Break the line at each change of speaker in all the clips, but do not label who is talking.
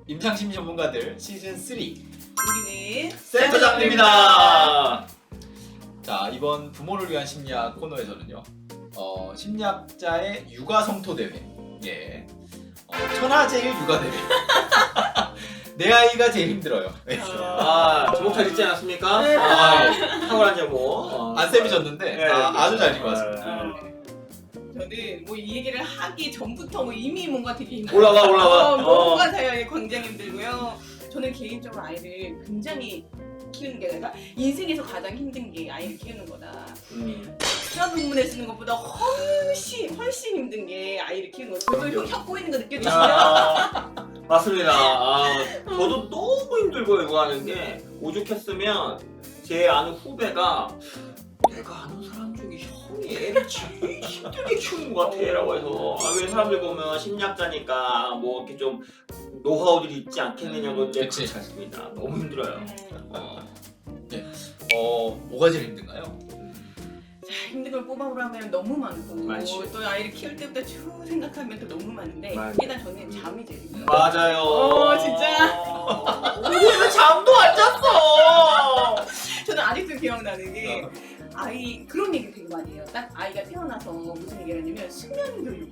임상심리 전문가들 시즌 3
우리는
센터장입니다. 자, 이번 부모를 위한 심리학 코너에서는요, 심리학자의 육아 성토 대회, 예, 천하제일 육아 대회. 내 아이가 제일 힘들어요.
제목 잘 읽지 않았습니까?
네.
탁월한 제목.
안 쌤이 졌는데
네,
아주 잘 읽고 왔습니다.
저는 뭐 이 얘기를 하기 전부터 뭐 이미 뭔가 되게 힘들어요.
올라와.
뭔가 자연이 굉장히 힘들고요. 저는 개인적으로 아이를 굉장히 키우는 게 아니라 인생에서 가장 힘든 게 아이를 키우는 거다. 그런 논문에 쓰는 것보다 훨씬 힘든 게 아이를 키우는 거다. 저도 혀 꼬이는 거 느껴지시나요?
맞습니다. 저도 너무 힘들고 이거 하는 게 오죽했으면 제 아는 후배가 내가 아는 사람 중에 형이 애를 제일 힘들게 키우는 것 같아 라고 해서 왜 사람들 보면 심리학자니까 뭐 이렇게 좀 노하우들이 있지 않겠느냐고 이제
그치.
그렇지 않습니다. 너무 힘들어요.
뭐가 제일 힘든가요?
자, 힘든 걸 뽑아보라면 너무 많고
많지.
또 아이를 키울 때부터 쭉 생각하면 또 너무 많은데
많이.
일단 저는 잠이 제일 힘들어요.
맞아요.
진짜?
우리는 잠도 안 잤어.
저는 아직도 기억나는 게 아이 그런 얘기 되게 많이 해요. 딱 아이가 태어나서 무슨 얘기를 하냐면 수면 교육,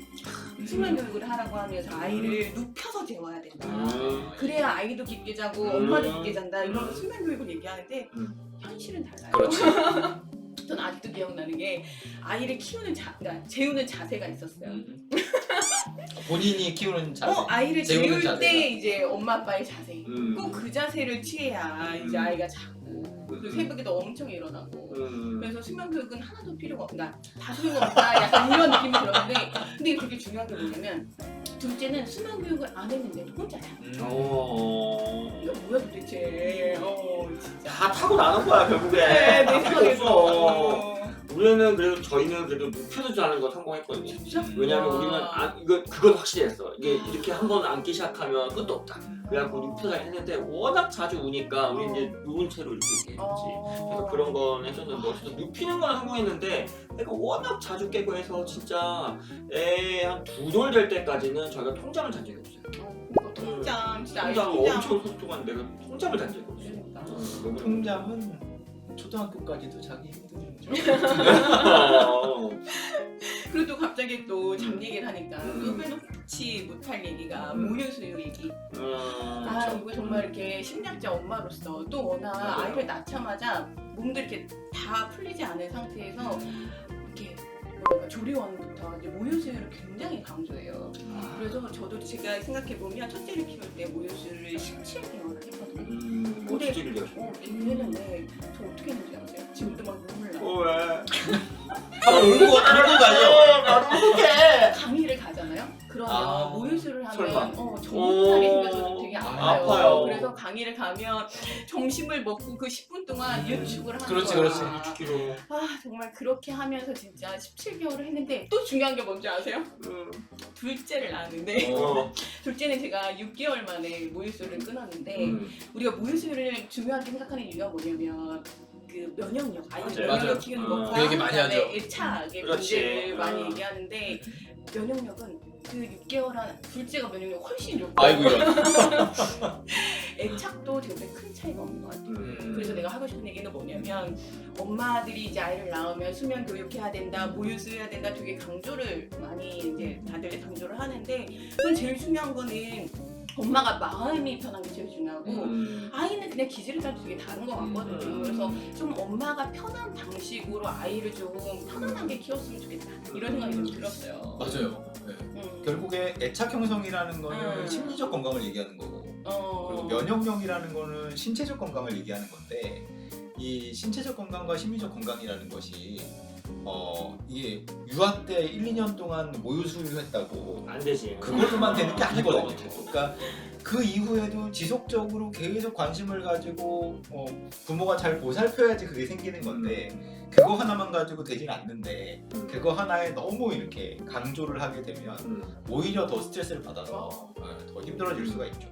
수면 교육을 하라고 하면서 아이를 눕혀서 재워야 된다. 그래야 아이도 깊게 자고 엄마도 깊게 잔다. 이런 수면 교육을 얘기하는데 현실은 달라요.
그렇지.
저는 아직도 기억나는 게 아이를 키우는 그러니까 재우는 자세가 있었어요.
본인이 키우는 자세.
아이를
재우는
재울
자세가.
때 이제 엄마 아빠의 자세.
음.
꼭 그 자세를 취해야 이제 아이가 자고 그리고 새벽에도 엄청 일어나고. 그래서 수면 교육은 하나도 필요가 없다. 다 소용없다. 약간 이런 느낌이 들었는데 근데 그게 중요한 게 뭐냐면 둘째는 수면 교육을 안 했는데도 혼자 자. 이거 뭐야 도대체. 진짜.
다 타고 나는 거야 결국에.
네, 내
다 필요
생각에도.
없어. 우리는 그래도 저희는 그래도 눕혀서 자는 거 성공했거든요.
진짜?
왜냐면 우리는 그건 확실했어. 이게 이렇게 한 번 앉기 시작하면 끝도 없다. 그래갖고 눕혀서 했는데 워낙 자주 우니까 우리 이제 누운 채로 이렇게 했지. 그래서 그런 건 했었는데 어쨌든 눕히는 건 성공했는데 애가 워낙 자주 깨고 해서 진짜 애 한 2돌 될 때까지는 저희가 통잠을 잔 적이 없어요.
통잠 진짜 아이
통잠
통잠.
엄청 소중한 내가 통잠을 잔 적이 없어요.
그러니까.
너무
통잠은 초등학교까지도 자기 힘든
그리고 또 갑자기 또 잠 얘기를 하니까 또 빼놓지 못할 얘기가
음.
모유수유 얘기.
그렇죠.
이거 정말 이렇게 심리학자 엄마로서 또 워낙
맞아요.
아이를 낳자마자 몸도 이렇게 다 풀리지 않은 상태에서 이렇게 뭐랄까 조리원부터 이제 모유수유를 굉장히 강조해요. 그래서 저도 제가 생각해 보면 첫째를 키울 때 모유수유를 17개월을 했거든요. 근데
어떻게 얘기하셔?
얘는 저 어떻게 했는지 아세요? 지금도 막 눈물 나.
왜?
울고 가죠.
나도 어떡해.
강의를 가잖아요. 그러면 모유수유를 하면
설마.
정신살이 생겨서 되게 아파요.
아파요.
그래서 강의를 가면 점심을 먹고 그 10분 동안 유축을 하는
그렇지,
거야.
그렇지.
6kg.
정말 그렇게 하면서 진짜 17개월을 했는데 또 중요한 게 뭔지 아세요? 둘째를 낳았는데 둘째는 제가 6개월 만에 모유수유를 끊었는데 우리가 모유수유를 중요하게 생각하는 이유가 뭐냐면 그 면역력, 아이들
맞아요.
면역력 키우는
맞아요.
것과
그 얘기 많이 하죠.
애착의
그렇지.
문제를 많이 얘기하는데 면역력은 그 6개월 한 둘째가 면역력 훨씬 좋고
아이고 이런.
애착도 되게 큰 차이가 없는 것 같아요. 그래서 내가 하고 싶은 얘기는 뭐냐면 엄마들이 이제 아이를 낳으면 수면 교육해야 된다, 모유수유해야 된다 되게 강조를 많이 이제 다들 강조를 하는데 전 제일 중요한 거는 엄마가 마음이 편한 게 제일 중요하고 아이는 그냥 기질에 따라 되게 다른 것 같거든요. 그래서 좀 엄마가 편한 방식으로 아이를 좀 편안하게 키웠으면 좋겠다 이런 생각이 좀 들었어요.
맞아요. 네. 결국에 애착 형성이라는 거는 심리적 건강을 얘기하는 거고, 그리고 면역력이라는 거는 신체적 건강을 얘기하는 건데, 이 신체적 건강과 심리적 건강이라는 것이 이게 유아 때 1, 2년 동안 모유수유했다고
안 되지.
그걸로만 되는 게 아니거든요. 그러니까 그 이후에도 지속적으로 계속 관심을 가지고 부모가 잘 보살펴야지 그게 생기는 건데 그거 하나만 가지고 되진 않는데 그거 하나에 너무 이렇게 강조를 하게 되면 오히려 더 스트레스를 받아서 더 힘들어질 수가 있죠.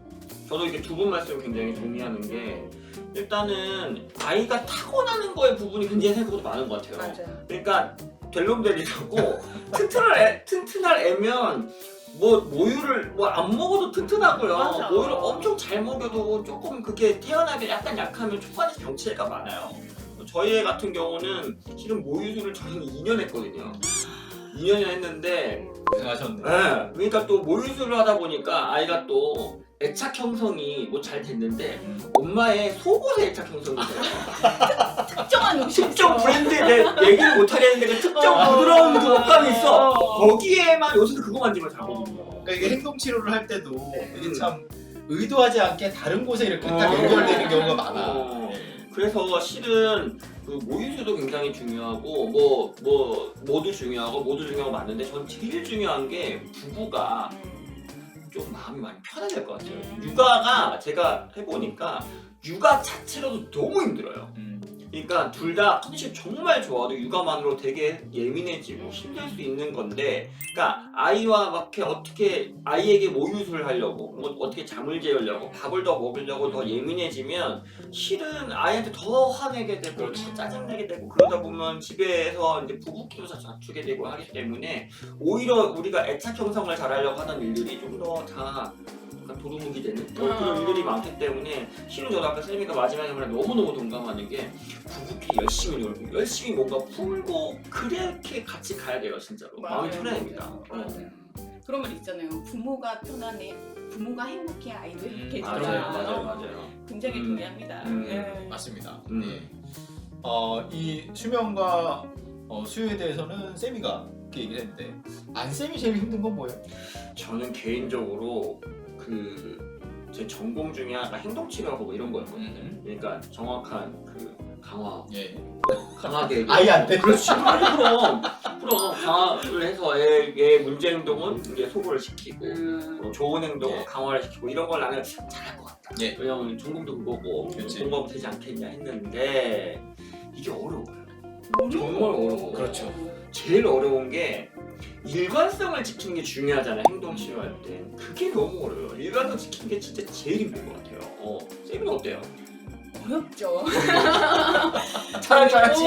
저도 이렇게 두 분 말씀 굉장히 동의하는 게 일단은 아이가 타고나는 거의 부분이 굉장히 생각보다 많은 것 같아요.
맞아요.
그러니까 될 놈 되리라고 튼튼할 애면 뭐 모유를 뭐 안 먹어도 튼튼하고요.
맞아.
모유를 엄청 잘 먹여도 조금 그게 태어나기 약간 약하면 초반에 병치레가 많아요. 저희 애 같은 경우는 실은 모유수를 저희는 2년 했거든요. 2년이나 했는데
고생하셨네.
네, 그러니까 또 모유수를 하다 보니까 아이가 또 애착 형성이 뭐 잘 됐는데 엄마의 속옷의 애착 형성이 돼요.
특정한 옷이
특정
있어.
브랜드 내 얘기를 못 하겠는데 그 특정 부드러운 그 옷감이 있어. 거기에만 요새는 그거 만지면 자거든요.
그러니까 이게 행동 치료를 할 때도
네.
이게 참 의도하지 않게 다른 곳에 이렇게 딱 연결되는 경우가 많아.
그래서 실은 그 모유수도 굉장히 중요하고 뭐도 중요하고 맞는데 전 제일 중요한 게 부부가 좀 마음이 많이 편해야 될 것 같아요. 육아가 제가 해보니까 육아 자체로도 너무 힘들어요. 그러니까 둘 다 컨디션 정말 좋아도 육아만으로 되게 예민해지고 힘들 수 있는 건데, 그러니까 아이와 막 어떻게 아이에게 모유수를 하려고, 뭐 어떻게 잠을 재우려고, 밥을 더 먹으려고 더 예민해지면 실은 아이한테 더 화내게 되고 더 짜증내게 되고 그러다 보면 집에서 이제 부부끼리서 다투게 되고 하기 때문에 오히려 우리가 애착 형성을 잘하려고 하는 일들이 좀 더 다 도루묵이 되는 그런 일들이 많기 때문에 실은 저도 아까 쌤이가 마지막에 말에 너무너무 동감하는 게 부부끼리 열심히 놀고 열심히 뭔가 풀고 그렇게 같이 가야 돼요 진짜로. 마음이 편해집니다.
그런 말 있잖아요. 부모가 편안해, 부모가 행복해 아이도 행복해져요.
맞아요.
굉장히 동의합니다. 네.
맞습니다. 네. 이 수면과 수유에 대해서는 쌤이가 이렇게 얘기를 했는데 쌤이 제일 힘든 건 뭐예요?
저는 개인적으로 제 전공 중에 하나가 행동치료하고 뭐 이런 거였거든요. 그러니까 정확한 강화, 강하게
아이한테?
그렇지. 그럼 강화를 해서 애의 문제 행동은 이제 소거를 시키고 좋은 행동은 강화를 시키고 이런 걸 나는 잘할 것 같다. 왜냐면 전공도 그거고 공부하면 되지 않겠냐 했는데 이게 어려워요. 정말 어려워.
그렇죠.
제일 어려운 게 일관성을 지키는 게 중요하잖아요. 행동 치료할 때 그게 너무 어려워요. 일관성 지키는 게 진짜 제일 힘든 것 같아요. 쌤은 어때요?
어렵죠.
잘할 줄 알았지.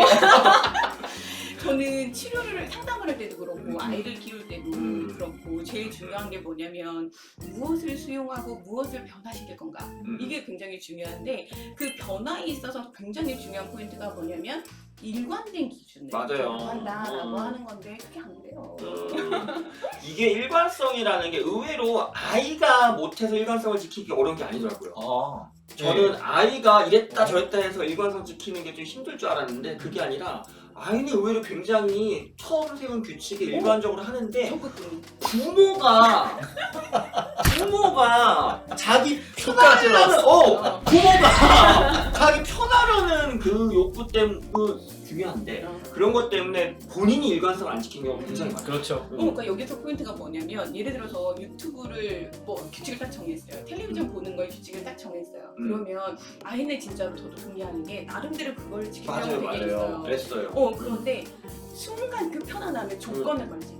저는 치료를 상담을 할 때도 그렇고 아이를 키울 때도 그렇고 제일 중요한 게 뭐냐면 무엇을 수용하고 무엇을 변화시킬 건가 이게 굉장히 중요한데 그 변화에 있어서 굉장히 중요한 포인트가 뭐냐면 일관된 기준을
맞아요.
한다라고 하는 건데 그게 안 돼요.
이게 일관성이라는 게 의외로 아이가 못해서 일관성을 지키기 어려운 게 아니더라고요. 저는 아이가 이랬다 저랬다 해서 일관성 지키는 게 좀 힘들 줄 알았는데 그게 아니라 아이는 의외로 굉장히 처음 세운 규칙을 일관적으로 하는데 부모가 자기 편하려는 부모가 자기 편하려는 그 욕구 때문에 중요한데 그런 것 때문에 본인이 일관성을 안 지킨 경우가 굉장히 많아요.
그렇죠.
그러니까 여기서 포인트가 뭐냐면 예를 들어서 유튜브를 뭐 규칙을 딱 정했어요. 텔레비전 보는 걸 규칙을 딱 정했어요. 그러면 아이는 진짜로 저도 동의하는 게 나름대로 그걸 지키려고 되게 있어요.
그랬어요.
그런데 순간 그 편안함에 조건을 걸지.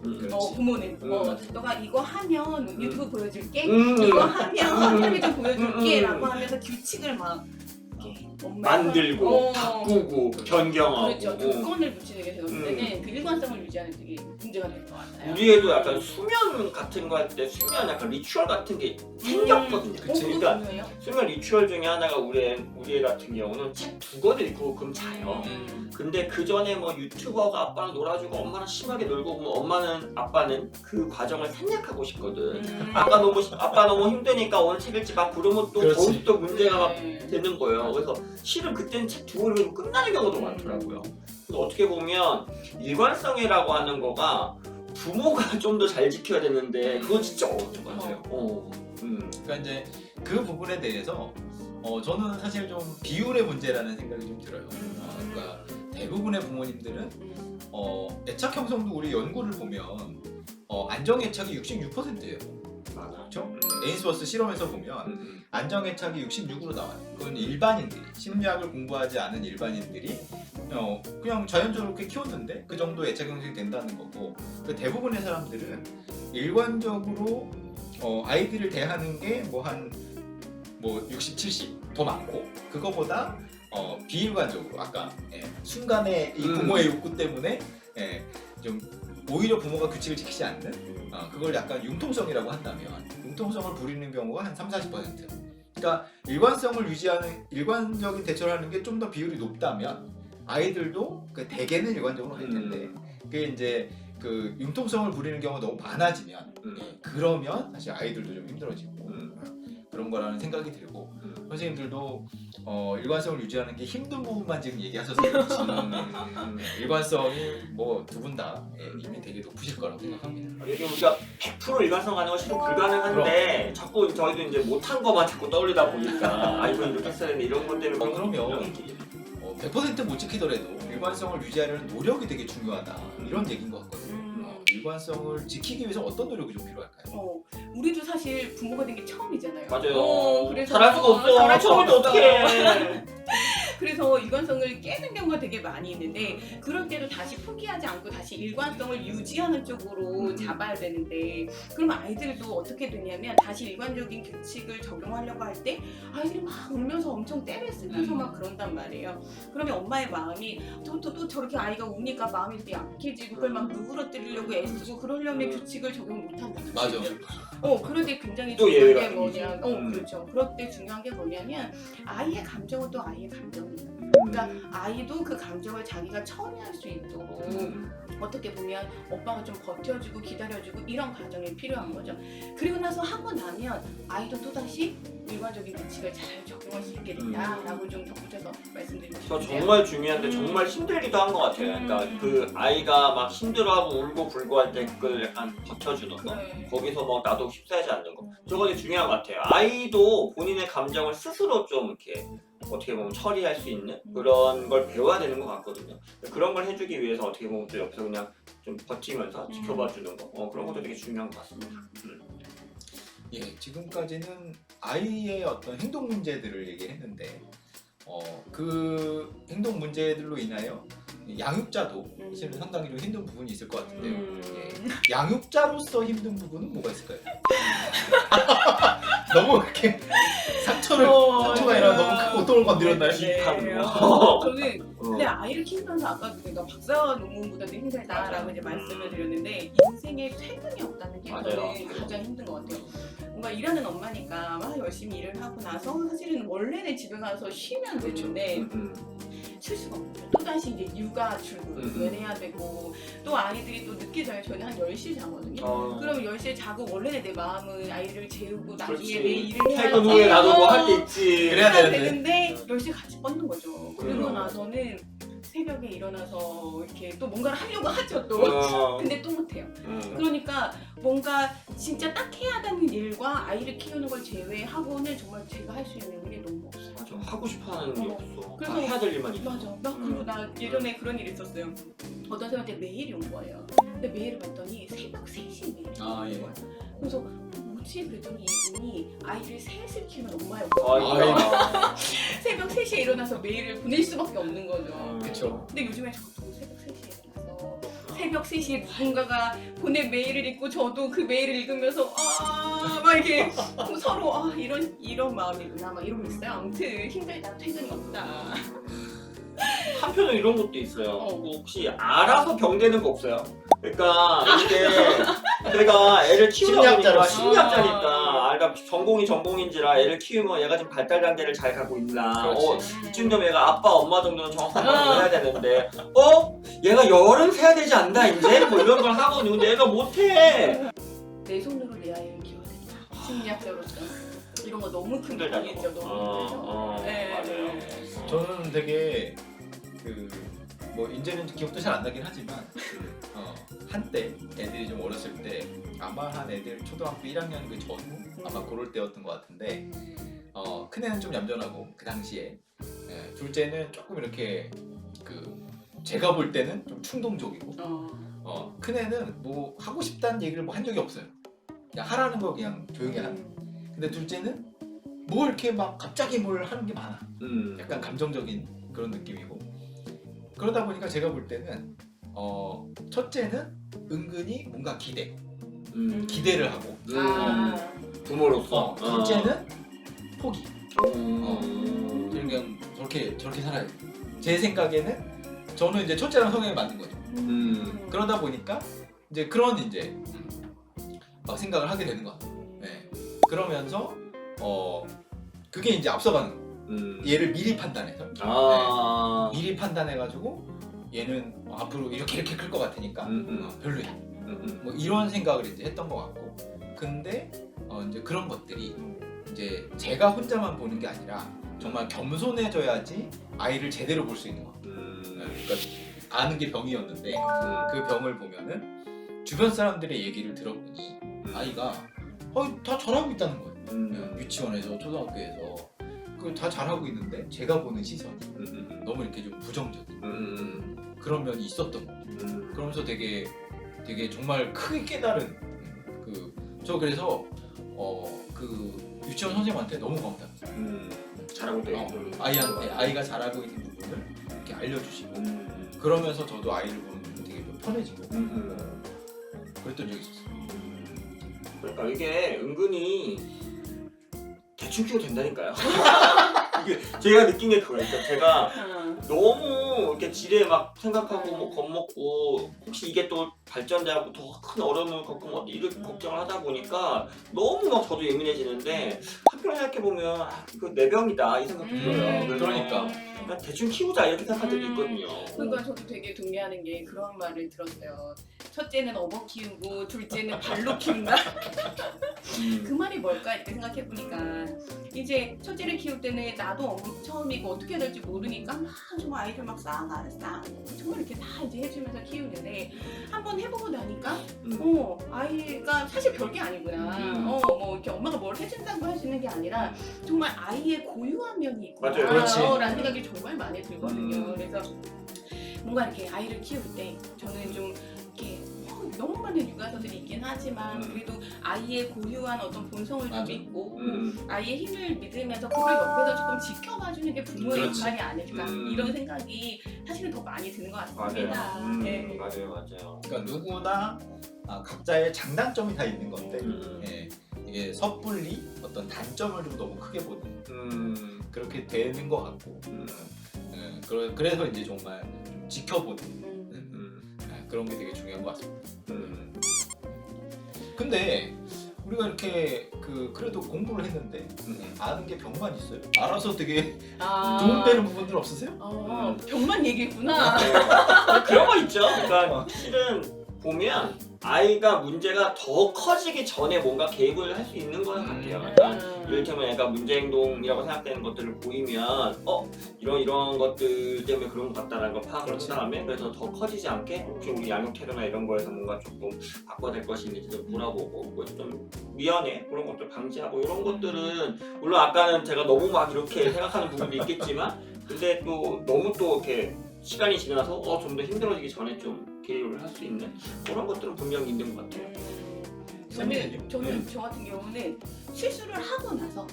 부모는 너가 이거 하면 유튜브 보여줄게. 이거 하면 텔레비전 보여줄게. 라고 하면서 규칙을 막
만들고 바꾸고 변경하고
그렇죠. 조건을 붙이는 게 제가 볼 때는 그 일관성을 유지하는 게 문제가 될 것 같아요.
우리 애도 약간 수면 같은 거 할 때 수면 약간 리추얼 같은 게 생겼거든요. 그러니까 수면 리추얼 중에 하나가 우리 애 같은 경우는 책 2권을 읽고 그럼 자요. 근데 그 전에 뭐 유튜버가 아빠랑 놀아주고 엄마랑 심하게 놀고 그러면 아빠는 그 과정을 생략하고 싶거든. 아빠 너무 힘드니까 오늘 책 읽지 마. 그러면 또 거기서 또 문제가 막 되는 거예요. 그래서 실은 그때는 책 2권을 읽고 끝나는 경우도 많더라고요. 그래서 어떻게 보면 일관성이라고 하는 거가 부모가 좀 더 잘 지켜야 되는데 그건 진짜 어려운 것 같아요.
그러니까 이제 그 부분에 대해서 저는 사실 좀 비율의 문제라는 생각이 좀 들어요. 그러니까 대부분의 부모님들은 애착 형성도 우리 연구를 보면 안정 애착이 66%예요. 그렇죠? 에인스워스 실험에서 보면 안정 애착이 66으로 나와요. 그건 일반인들이 심리학을 공부하지 않은 일반인들이 그냥 자연적으로 이렇게 키웠는데 그 정도 애착 형성이 된다는 거고 그 대부분의 사람들은 일관적으로 아이들을 대하는 게 뭐 60, 70 더 많고 그거보다 비일관적으로 아까 순간에 이 부모의 욕구 때문에 좀 오히려 부모가 규칙을 지키지 않는 그걸 약간 융통성이라고 한다면 융통성을 부리는 경우가 한 30-40%. 그러니까 일관적인 대처를 하는 게 좀 더 비율이 높다면 아이들도 대개는 일관적으로 할 텐데 그게 이제 그 융통성을 부리는 경우가 너무 많아지면 그러면 사실 아이들도 좀 힘들어지고 그런 거라는 생각이 들고 선생님들도 일관성을 유지하는 게 힘든 부분만 지금 얘기하셔서 그렇지 일관성이 뭐 두 분 다 이미 되게 높으실 거라고 생각합니다.
이게 우리가 100% 일관성 가는 건 실은 불가능한데 자꾸 저희도 이제 못한 것만 자꾸 떠올리다 보니까 아이고 이렇게 했어야 되는데 이런 것 때문에
그러면 100% 못 지키더라도 일관성을 유지하려는 노력이 되게 중요하다 이런 얘기인 것 같거든요. 일관성을 지키기 위해서 어떤 노력이 좀 필요할까요?
우리도 사실 부모가 된 게 처음이잖아요.
맞아요.
그래서
잘할 수가 없어. 처음인데 어떡해.
그래서 일관성을 깨는 경우가 되게 많이 있는데 그럴 때도 다시 포기하지 않고 다시 일관성을 유지하는 쪽으로 잡아야 되는데 그러면 아이들도 어떻게 되냐면 다시 일관적인 규칙을 적용하려고 할 때 아이들이 막 울면서 엄청 떼를 쓰면서 막 그런단 말이에요. 그러면 엄마의 마음이 또 저렇게 아이가 우니까 마음이 되게 약해지고 그걸 막 누그러뜨리려고 애쓰고 그러려면 규칙을 적용 못한다.
맞아.
그럴 때 굉장히
또
중요한
예외가
게 뭐냐 그렇죠. 그럴 때 중요한 게 뭐냐면 아이의 감정은 또 아이의 감정입니다. 그러니까 아이도 그 감정을 자기가 처리할 수 있도록 어떻게 보면 오빠가 좀 버텨주고 기다려주고 이런 과정이 필요한 거죠. 그리고 나서 하고 나면 아이도 또다시 일관적인 규칙을 잘 적용할 수 있게 된다라고 좀 덧붙여서 말씀드리고
저
싶은데요.
정말 중요한데 정말 힘들기도 한 것 같아요. 그러니까 그 아이가 막 힘들어하고 울고 불고 할 때 그걸 약간 버텨주는 거.
네.
거기서 뭐 나도 휩싸이지 않는 거. 저거 되게 중요한 것 같아요. 아이도 본인의 감정을 스스로 좀 이렇게 어떻게 보면 처리할 수 있는 그런 걸 배워야 되는 것 같거든요. 그런 걸 해주기 위해서 어떻게 보면 또 옆에서 그냥 좀 버티면서 지켜봐 주는 거. 그런 것도 되게 중요한 것 같습니다.
예, 지금까지는 아이의 어떤 행동 문제들을 얘기했는데 그 행동 문제들로 인하여 양육자도 사실은 상당히 좀 힘든 부분이 있을 것 같은데요. 예, 양육자로서 힘든 부분은 뭐가 있을까요? 너무 이렇게 상처가 아니라 너무 큰 고통을 건드렸나요?
저는 근데 아이를 키우면서 아까 내가 박사 논문보다도 힘들다라고 이제 말씀을 드렸는데 인생에 퇴근이 없다는 게 저는 가장 힘든 것 같아요. 뭔가 일하는 엄마니까 막 열심히 일을 하고 나서 사실은 원래는 집에 가서 쉬면 되는데 쉴 수가 없죠. 또다시 이제 육아 출근을 해야 되고 또 아이들이 또 늦게 자요. 저는 한 10시에 자거든요. 그럼 10시에 자고 원래는 내 마음은 아이를 재우고 나중에 내 일을 해야지.
퇴근 후에 나도 뭐 할 게 있지.
그래야
되는데 10시에 같이 뻗는 거죠. 그러고 나서는 새벽에 일어나서 이렇게 또 뭔가를 하려고 하죠 또. 근데 또 못해요. 그러니까 뭔가 진짜 딱 해야 되는 일과 아이를 키우는 걸 제외하고는 정말 제가 할 수 있는 일이 너무 없어요.
맞아. 하고 싶어하는 게 없어.
그래서
다 해야 될 일만 있어.
맞아. 그리고 나 예전에 그런 일이 있었어요. 어떤 사람한테 메일이 온 거예요. 근데 메일을 봤더니 새벽 3시에 메일이 온 거예요. 그래서 뭐지? 그랬더니 이분이 아이를 셋을 키우는 엄마였거든요. 새벽 3시에 일어나서 메일을 보낼 수밖에 없는 거죠.
그렇죠.
근데 요즘에 저도 새벽 3시에 일어나서 새벽 3시에 누군가가 보낸 메일을 읽고 저도 그 메일을 읽으면서 막 이렇게 서로 이런 마음이구나 막 이러고 있어요. 아무튼 힘들다. 퇴근이 없다.
한편으로 이런 것도 있어요. 혹시 알아서 병되는 거 없어요? 그러니까 이게 내가 애를 키우다 보니까 심리학자니까 아이가 전공인지라 애를 키우면 얘가 지금 발달 단계를 잘 가고 있나 이쯤 되면 얘가 아빠 엄마 정도는 정확한 걸 해야 되는데 얘가 열은 세야 되지 않나 이제? 뭐 이런 걸 하거든요. 근데 얘가 못해.
내 손으로 내 아이를 키워야 된다. 심리학자로서 이런 거 너무 큰 부분이죠. 너무 힘들죠.
맞아요.
저는 되게 뭐 이제는 기억도 잘 안 나긴 하지만 한때 애들이 좀 어렸을 때 아마 한 애들 초등학교 1학년 그 전후 아마 그럴 때였던 것 같은데 큰애는 좀 얌전하고 그 당시에 둘째는 조금 이렇게 제가 볼 때는 좀 충동적이고 큰애는 뭐 하고 싶다는 얘기를 뭐 한 적이 없어요. 그냥 하라는 거 그냥 조용히 하는. 근데 둘째는 뭐 이렇게 막 갑자기 뭘 하는 게 많아. 약간 감정적인 그런 느낌이고. 그러다 보니까 제가 볼 때는 첫째는 은근히 뭔가 기대를 하고
부모로서
둘째는 포기. 그냥 저렇게 살아야 돼. 제 생각에는 저는 이제 첫째랑 성향이 맞는 거죠. 그러다 보니까 이제 그런 이제 막 생각을 하게 되는 것 같아요. 네. 그러면서 그게 이제 앞서가는 거예요. 얘를 미리 판단해서 미리 판단해가지고 얘는 앞으로 이렇게 클 것 같으니까 별로야. 뭐 이런 생각을 이제 했던 것 같고, 근데 이제 그런 것들이 이제 제가 혼자만 보는 게 아니라 정말 겸손해져야지 아이를 제대로 볼 수 있는 것 같아요. 그러니까 아는 게 병이었는데 그 병을 보면은 주변 사람들의 얘기를 들어보니 아이가 다 잘하고 있다는 거예요. 유치원에서 초등학교에서 다 잘하고 있는데 제가 보는 시선이 너무 이렇게 좀 부정적인 그런 면이 있었던 거예요. 그러면서 되게 정말 크게 깨달은 저 그래서 그 유치원 선생님한테 너무 고맙다.
잘하고 있다.
아이가 잘하고 있는 부분을 이렇게 알려주시고 그러면서 저도 아이를 보는 게 되게 좀 편해지고 그랬던 적이 있었어요.
그러니까 이게 은근히 대충 키워도 된다니까요. 이게 제가 느낀 게 그거예요. 그러니까 제가 너무 이렇게 지레 막 생각하고 뭐 겁먹고 혹시 이게 또 발전돼갖고 더 큰 어려움을 겪으면 이렇게 걱정을 하다 보니까 너무 막 저도 예민해지는데 한편에 생각해보면 이거 내 병이다 이 생각도 들어요. 그래서
그러니까.
그냥 대충 키우자 이렇게 생각할 때도 있거든요.
그러니까 저도 되게 동의하는 게 그런 말을 들었어요. 첫째는 업어 키우고 둘째는 발로 키운다. 그 말이 뭘까 이렇게 생각해보니까 이제 첫째를 키울 때는 나도 처음이고 어떻게 해야 될지 모르니까 막 정말 아이를 막 정말 이렇게 다 이제 해주면서 키우는데 한번 해보고 나니까 아이가 사실 별게 아니구나. 뭐 이렇게 엄마가 뭘 해준다고 하시는 게 아니라 정말 아이의 고유한 면이 있구나.
맞아요.
그렇지.
라는 생각이 정말 많이 들거든요. 그래서 뭔가 이렇게 아이를 키울 때 저는 좀 이렇게 너무 많은 육아서들이 있긴 하지만 그래도 아이의 고유한 어떤 본성을 좀 믿고 아이의 힘을 믿으면서 그걸 옆에서 조금 지켜봐주는 게 부모의
그렇지.
역할이 아닐까 이런 생각이 사실은 더 많이 드는 것 같습니다. 네.
맞아요.
그러니까 누구나 각자의 장단점이 다 있는 건데 예, 이게 섣불리 어떤 단점을 좀 너무 크게 보는 그렇게 되는 것 같고 예, 그래서 이제 정말 좀 지켜보는 그런 게 되게 중요한 것 같습니다. 근데 우리가 이렇게 그래도 공부를 했는데 아는 게 병만 있어요? 알아서 되게 도움되는 부분들 없으세요?
병만 얘기했구나.
그런 거 있죠. 그러니까 실은 보면 아이가 문제가 더 커지기 전에 뭔가 개입을 할 수 있는 것 같아요. 그러니까 이를테면 애가 문제 행동이라고 생각되는 것들을 보이면 이런 것들 때문에 그런 것 같다라는 걸 파악을 한 다음에 그래서 더 커지지 않게 혹시 우리 양육 태도나 이런 거에서 뭔가 조금 바꿔야 될 것이 있는지 좀 물어보고 뭐 좀 미연해 그런 것들 방지하고 이런 것들은 물론 아까는 제가 너무 막 이렇게 생각하는 부분도 있겠지만 근데 또 너무 또 이렇게 시간이 지나서 좀 더 힘들어지기 전에 좀 개입을 할 수 있는 그런 것들은 분명히 있는 것 같아요.
저는 저 같은 경우는 실수를 하고 나서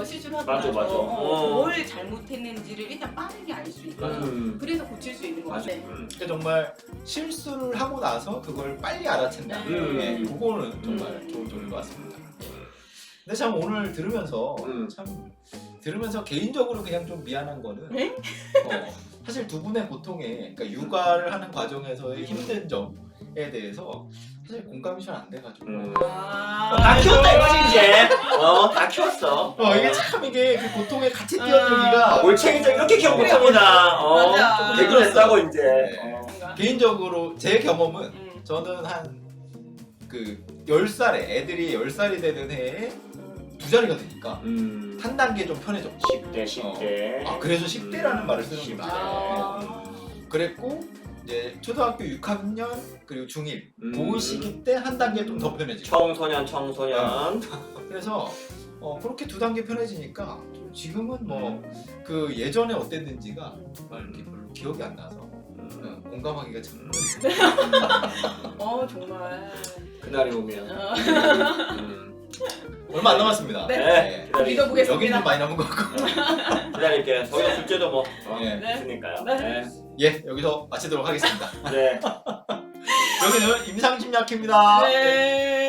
실수를 하고
맞아,
나서
맞아.
뭘 잘못했는지를 일단 빠르게 알 수 있거든요. 그래서 고칠 수 있는 것 같아요.
그러니까 정말 실수를 하고 나서 그걸 빨리 알아챈다. 예, 그거는 정말 좋은 점인 것 같습니다. 근데 참 오늘 들으면서 개인적으로 그냥 좀 미안한 거는 사실 두 분의 고통에 그러니까 육아를 하는 과정에서의 힘든 점에 대해서 사실 공감이 잘 안 돼가지고
다 키웠다 이거지 이제. 다 키웠어.
이게 참 이게 그 고통에 같이 뛰어들기가
올챙이죠 이렇게 기억 못합니다.
맞아.
조금 대그랬다고 이제.
개인적으로 제 경험은 저는 한 10살에 애들이 10살이 되는 해에 2자리가 되니까 한 단계 좀 편해졌고
10대.
그래서 10대라는 말을 쓰는구나. 그랬고 이제 초등학교 6학년 그리고 중1 그 시기 때 한 단계 좀 더 편해지고
청소년.
그래서 그렇게 2단계 편해지니까 지금은 뭐 예전에 어땠는지가 이렇게 별로 기억이 안 나서 공감하기가 참
정말
그날이 오면
얼마 안 남았습니다.
네. 믿어보겠습니다.
여기는 많이 남은 것 같고
기다릴게요. 저희가 둘째도 뭐
네.
있으니까요.
예, 여기서 마치도록 하겠습니다.
네.
여기는 임상심리학회입니다.
네.